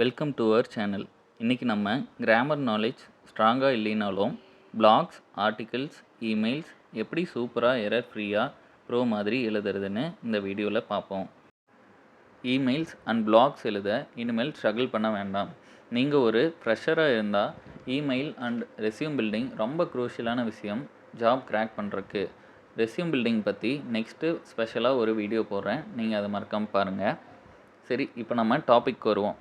Welcome to our channel. இன்றைக்கி நம்ம grammar knowledge ஸ்ட்ராங்காக இல்லைனாலும் பிளாக்ஸ், ஆர்டிகிள்ஸ், இமெயில்ஸ் எப்படி சூப்பராக எரர் ஃப்ரீயாக ப்ரோ மாதிரி எழுதுறதுன்னு இந்த வீடியோவில் பார்ப்போம். இமெயில்ஸ் அண்ட் பிளாக்ஸ் எழுத இனிமேல் ஸ்ட்ரகிள் பண்ண வேண்டாம். நீங்கள் ஒரு ஃப்ரெஷராக இருந்தால் இமெயில் அண்ட் ரெஸ்யூம் பில்டிங் ரொம்ப குரூஷியலான விஷயம் ஜாப் கிராக் பண்ணுறதுக்கு. ரெஸ்யூம் பில்டிங் பற்றி நெக்ஸ்ட்டு ஸ்பெஷலாக ஒரு வீடியோ போடுறேன், நீங்கள் அதை மறக்காமல் பாருங்கள். சரி, இப்போ நம்ம டாபிக் வருவோம்.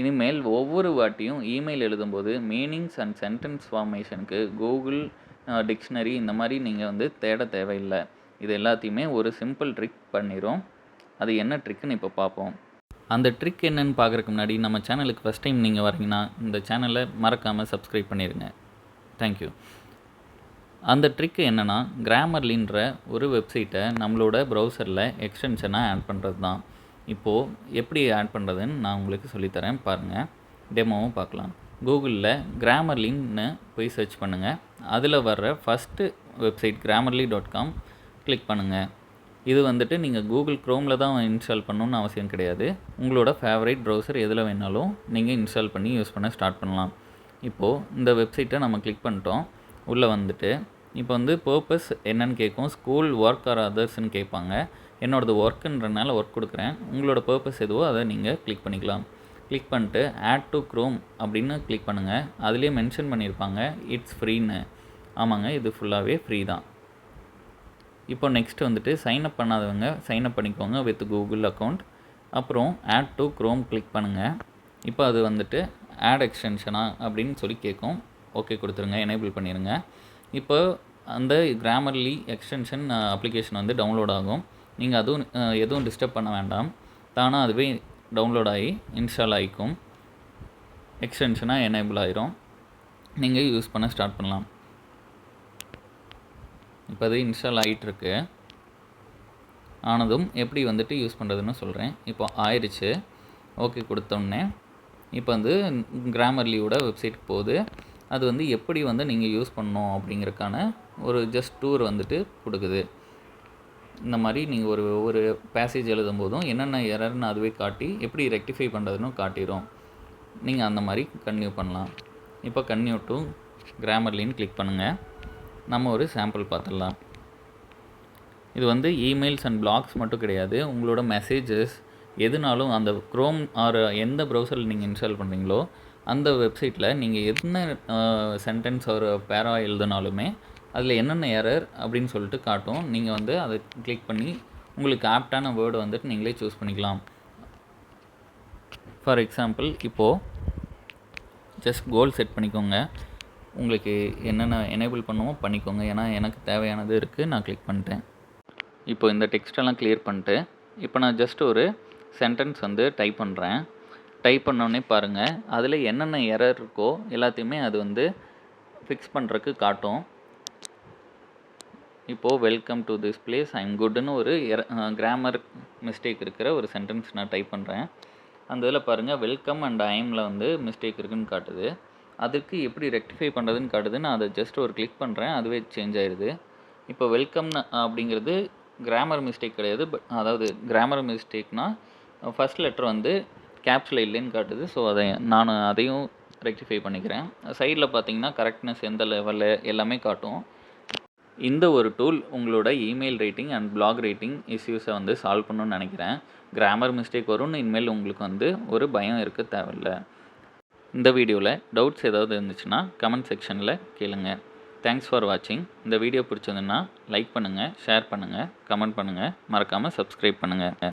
இனிமேல் ஒவ்வொரு வாட்டியும் இமெயில் எழுதும்போது மீனிங்ஸ் அண்ட் சென்டென்ஸ் ஃபார்மேஷனுக்கு கூகுள் டிக்ஷனரி இந்த மாதிரி நீங்கள் தேட தேவையில்லை. இது எல்லாத்தையுமே ஒரு சிம்பிள் ட்ரிக் பண்ணிடும். அது என்ன ட்ரிக்குன்னு இப்போ பார்ப்போம். அந்த ட்ரிக் என்னென்னு பார்க்குறதுக்கு முன்னாடி நம்ம சேனலுக்கு ஃபஸ்ட் டைம் நீங்கள் வரீங்கன்னா இந்த சேனலை மறக்காமல் சப்ஸ்கிரைப் பண்ணிடுங்க. தேங்க்யூ. அந்த ட்ரிக் என்னென்னா, கிராமர்லின்ற ஒரு வெப்சைட்டை நம்மளோட ப்ரௌசரில் எக்ஸ்டென்ஷனாக ஆட் பண்ணுறது தான். இப்போது எப்படி ஆட் பண்ணுறதுன்னு நான் உங்களுக்கு சொல்லித்தரேன், பாருங்கள். டெமோவும் பார்க்கலாம். கூகுளில் கிராமர்லின்னு போய் சர்ச் பண்ணுங்கள். அதில் வர்ற ஃபஸ்ட்டு வெப்சைட் grammarly.com கிளிக் பண்ணுங்கள். இது நீங்கள் கூகுள் க்ரோமில் தான் இன்ஸ்டால் பண்ணணுன்னு அவசியம் கிடையாது. உங்களோட ஃபேவரட் ப்ரௌசர் எதில் வேணாலும் நீங்கள் இன்ஸ்டால் பண்ணி யூஸ் பண்ண ஸ்டார்ட் பண்ணலாம். இப்போது இந்த வெப்சைட்டை நம்ம கிளிக் பண்ணிட்டோம். உள்ளே இப்போ பர்பஸ் என்னன்னு கேட்கும். ஸ்கூல், ஒர்க் ஆர் அதர்ஸ்ன்னு கேட்பாங்க. என்னோடது ஒர்க்குன்றனால ஒர்க் கொடுக்குறேன். உங்களோட பர்பஸ் எதுவோ அதை நீங்கள் கிளிக் பண்ணிக்கலாம். கிளிக் பண்ணிட்டு ஆட் டு க்ரோம் அப்படின்னு கிளிக் பண்ணுங்கள். அதுலேயே மென்ஷன் பண்ணியிருப்பாங்க இட்ஸ் ஃப்ரீன்னு. ஆமாங்க, இது ஃபுல்லாகவே ஃப்ரீ தான். இப்போ நெக்ஸ்ட் சைன்அப் பண்ணாதவங்க சைன்அப் பண்ணிக்கோங்க வித் கூகுள் அக்கௌண்ட். அப்புறம் ஆட் டு க்ரோம் கிளிக் பண்ணுங்கள். இப்போ அது ஆட் எக்ஸ்டென்ஷனா அப்படின்னு சொல்லி கேட்கும். ஓகே கொடுத்துருங்க, எனேபிள் பண்ணிடுங்க. இப்போ அந்த கிராமர்லி எக்ஸ்டென்ஷன் அப்ளிகேஷன் டவுன்லோட் ஆகும். நீங்கள் அதுவும் எதுவும் டிஸ்டர்ப் பண்ண வேண்டாம். தானாக அதுவே டவுன்லோட் ஆகி இன்ஸ்டால் ஆகிக்கும். எக்ஸ்டென்ஷனாக எனேபிள் ஆகிரும். நீங்கள் யூஸ் பண்ண ஸ்டார்ட் பண்ணலாம். இப்போ அது இன்ஸ்டால் ஆகிட்டுருக்கு. ஆனதும் எப்படி யூஸ் பண்ணுறதுன்னு சொல்கிறேன். இப்போ ஆயிடுச்சு. ஓகே கொடுத்தோடனே இப்போ கிராமர்லியோட வெப்சைட்டுக்கு போகுது. அது எப்படி நீங்கள் யூஸ் பண்ணணும் அப்படிங்கிறதுக்கான ஒரு ஜஸ்ட் டூர் கொடுக்குது. இந்த மாதிரி நீங்கள் ஒரு பேசேஜ் எழுதும் போதும் என்னென்ன எரர்னு அதுவே காட்டி எப்படி ரெக்டிஃபை பண்ணுறதுன்னு காட்டிடும். நீங்கள் அந்த மாதிரி கன்டினியூ பண்ணலாம். இப்போ கன்டினியூ டு கிராமர்லின்னு கிளிக் பண்ணுங்கள். நம்ம ஒரு சாம்பிள் பார்த்துடலாம். இது இமெயில்ஸ் அண்ட் பிளாக்ஸ் மட்டும் கிடையாது. உங்களோட மெசேஜஸ் எதுனாலும் அந்த க்ரோம் ஆர் எந்த ப்ரௌசரில் நீங்கள் இன்ஸ்டால் பண்ணுறீங்களோ அந்த வெப்சைட்டில் நீங்கள் என்ன சென்டென்ஸ் ஒரு பேரா எழுதினாலுமே அதில் என்னென்ன எரர் அப்படின்னு சொல்லிட்டு காட்டும். நீங்கள் அதை கிளிக் பண்ணி உங்களுக்கு ஆப்டான வேர்டு நீங்களே சூஸ் பண்ணிக்கலாம். ஃபார் எக்ஸாம்பிள் இப்போது ஜஸ்ட் கோல் செட் பண்ணிக்கோங்க. உங்களுக்கு என்னென்ன எனேபிள் பண்ணுமோ பண்ணிக்கோங்க. ஏன்னா எனக்கு தேவையானது இருக்குது, நான் கிளிக் பண்ணிட்டேன். இப்போ இந்த டெக்ஸ்டெல்லாம் கிளியர் பண்ணிட்டு இப்போ நான் ஜஸ்ட் ஒரு சென்டென்ஸ் டைப் பண்ணுறேன். டைப் பண்ணோடனே பாருங்கள், அதில் என்னென்ன எரர் இருக்கோ எல்லாத்தையுமே அது ஃபிக்ஸ் பண்ணுறதுக்கு காட்டும். இப்போது welcome to this place I am குட்னு ஒரு கிராமர் மிஸ்டேக் இருக்கிற ஒரு சென்டென்ஸ் நான் டைப் பண்ணுறேன். அந்த இதில் பாருங்கள் வெல்கம் அண்ட் ஐஎம்மில் மிஸ்டேக் இருக்குதுன்னு காட்டுது. அதுக்கு எப்படி ரெக்டிஃபை பண்ணுறதுன்னு காட்டுது. நான் அதை ஜஸ்ட் ஒரு கிளிக் பண்ணுறேன், அதுவே சேஞ்ச் ஆயிடுது. இப்போ வெல்கம்னு அப்படிங்கிறது கிராமர் மிஸ்டேக் கிடையாது. அதாவது கிராமர் மிஸ்டேக்னால் ஃபஸ்ட் லெட்டர் கேப்ஸில் இல்லைன்னு காட்டுது. ஸோ அதையும் ரெக்டிஃபை பண்ணிக்கிறேன். சைடில் பார்த்தீங்கன்னா கரெக்ட்னஸ் எந்த லெவலில் எல்லாமே காட்டும். இந்த ஒரு டூல் உங்களோட email writing and blog writing இஷ்யூஸை சால்வ் பண்ணணும்னு நினைக்கிறேன். கிராமர் மிஸ்டேக் வரும்னு இனிமேல் உங்களுக்கு ஒரு பயம் இருக்க தேவையில்லை. இந்த வீடியோவில் டவுட்ஸ் ஏதாவது இருந்துச்சுன்னா கமெண்ட் செக்ஷனில் கேளுங்க. தேங்க்ஸ் ஃபார் வாட்சிங். இந்த வீடியோ பிடிச்சதுன்னா லைக் பண்ணுங்கள், ஷேர் பண்ணுங்கள், கமெண்ட் பண்ணுங்கள், மறக்காமல் சப்ஸ்கிரைப் பண்ணுங்கள்.